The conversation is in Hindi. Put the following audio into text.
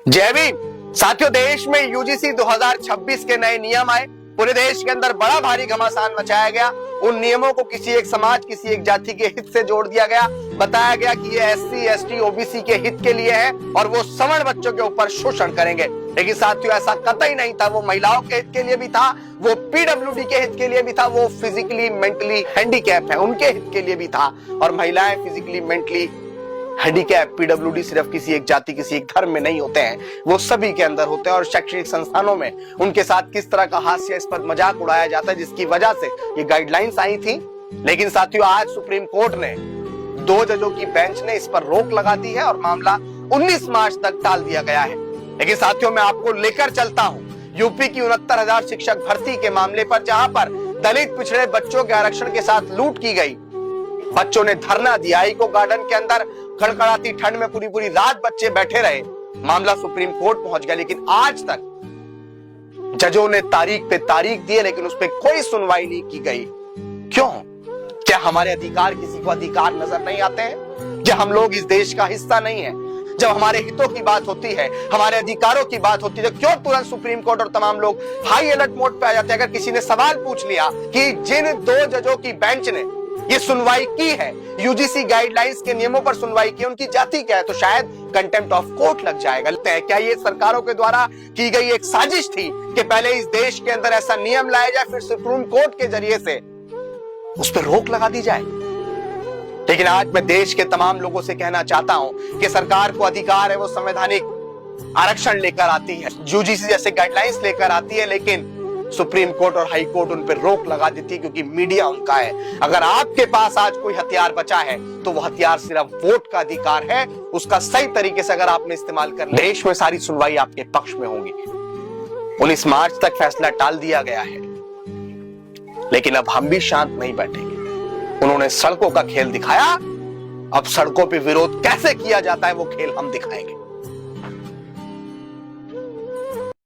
जय भीम। साथियों, देश में यूजीसी 2026 के नए नियम आए। पूरे देश के अंदर बड़ा भारी घमासान मचाया गया। उन नियमों को किसी एक समाज, किसी एक जाति के हित से जोड़ दिया गया। बताया गया कि ये एससी, एसटी, ओबीसी के हित के लिए है और वो सवर्ण बच्चों के ऊपर शोषण करेंगे। लेकिन साथियों, ऐसा कतई नहीं था। वो महिलाओं के हित के लिए भी था, वो पीडब्ल्यूडी के हित के लिए भी था, वो फिजिकली मेंटली हैंडीकैप है उनके हित के लिए भी था। और महिलाएं फिजिकली मेंटली हैंडीकैप, पीडब्ल्यूडी सिर्फ किसी एक जाति, किसी एक धर्म में नहीं होते हैं, वो सभी के अंदर होते हैं। और शैक्षणिक संस्थानों में उनके साथ किस तरह का हास्यास्पद मजाक उड़ाया जाता है, जिसकी वजह से ये गाइडलाइंस आई थी। लेकिन साथियों, आज सुप्रीम कोर्ट ने 2 जजों की बेंच ने इस पर रोक लगा दी है और मामला 19 मार्च तक टाल दिया गया है। लेकिन साथियों, मैं आपको लेकर चलता हूं यूपी की 69,000 शिक्षक भर्ती के मामले पर, जहां पर दलित पिछड़े बच्चों के आरक्षण के साथ लूट की गई। बच्चों ने धरना दिया, इको गार्डन के अंदर कड़कड़ाती ठंड में पूरी पूरी रात बच्चे बैठे रहे। मामला सुप्रीम कोर्ट पहुंच गया, लेकिन आज तक जजों ने तारीख पे तारीख दी है, लेकिन उस पर कोई सुनवाई नहीं की गई। क्यों? क्या हमारे अधिकार किसी को अधिकार नजर नहीं आते हैं? क्या हम लोग इस देश का हिस्सा नहीं है? जब हमारे हितों की बात होती है, हमारे अधिकारों की बात होती है, तो क्यों तुरंत सुप्रीम कोर्ट और तमाम लोग हाई अलर्ट मोड पे आ जाते हैं? अगर किसी ने सवाल पूछ लिया कि जिन 2 जजों की बेंच ने ये सुनवाई की है, यूजीसी गाइडलाइंस के नियमों पर सुनवाई की, उनकी जाति क्या है, तो शायद कंटेम्प्ट ऑफ कोर्ट लग जाएगा। क्या ये सरकारों के द्वारा की गई एक साजिश थी कि पहले इस देश के अंदर ऐसा नियम लाया जाए, फिर सुप्रीम कोर्ट के जरिए से उस पर रोक लगा दी जाए? लेकिन आज मैं देश के तमाम लोगों से कहना चाहता हूं कि सरकार को अधिकार है, वो संवैधानिक आरक्षण लेकर आती है, यूजीसी जैसे गाइडलाइंस लेकर आती है, लेकिन सुप्रीम कोर्ट और हाई कोर्ट उन पर रोक लगा देती है, क्योंकि मीडिया उनका है। अगर आपके पास आज कोई हथियार बचा है तो वो हथियार सिर्फ वोट का अधिकार है। उसका सही तरीके से अगर आपने इस्तेमाल कर लिया, देश में सारी सुनवाई आपके पक्ष में होगी। 19 मार्च तक फैसला टाल दिया गया है, लेकिन अब हम भी शांत नहीं बैठेंगे। उन्होंने सड़कों का खेल दिखाया, अब सड़कों पर विरोध कैसे किया जाता है वो खेल हम दिखाएंगे।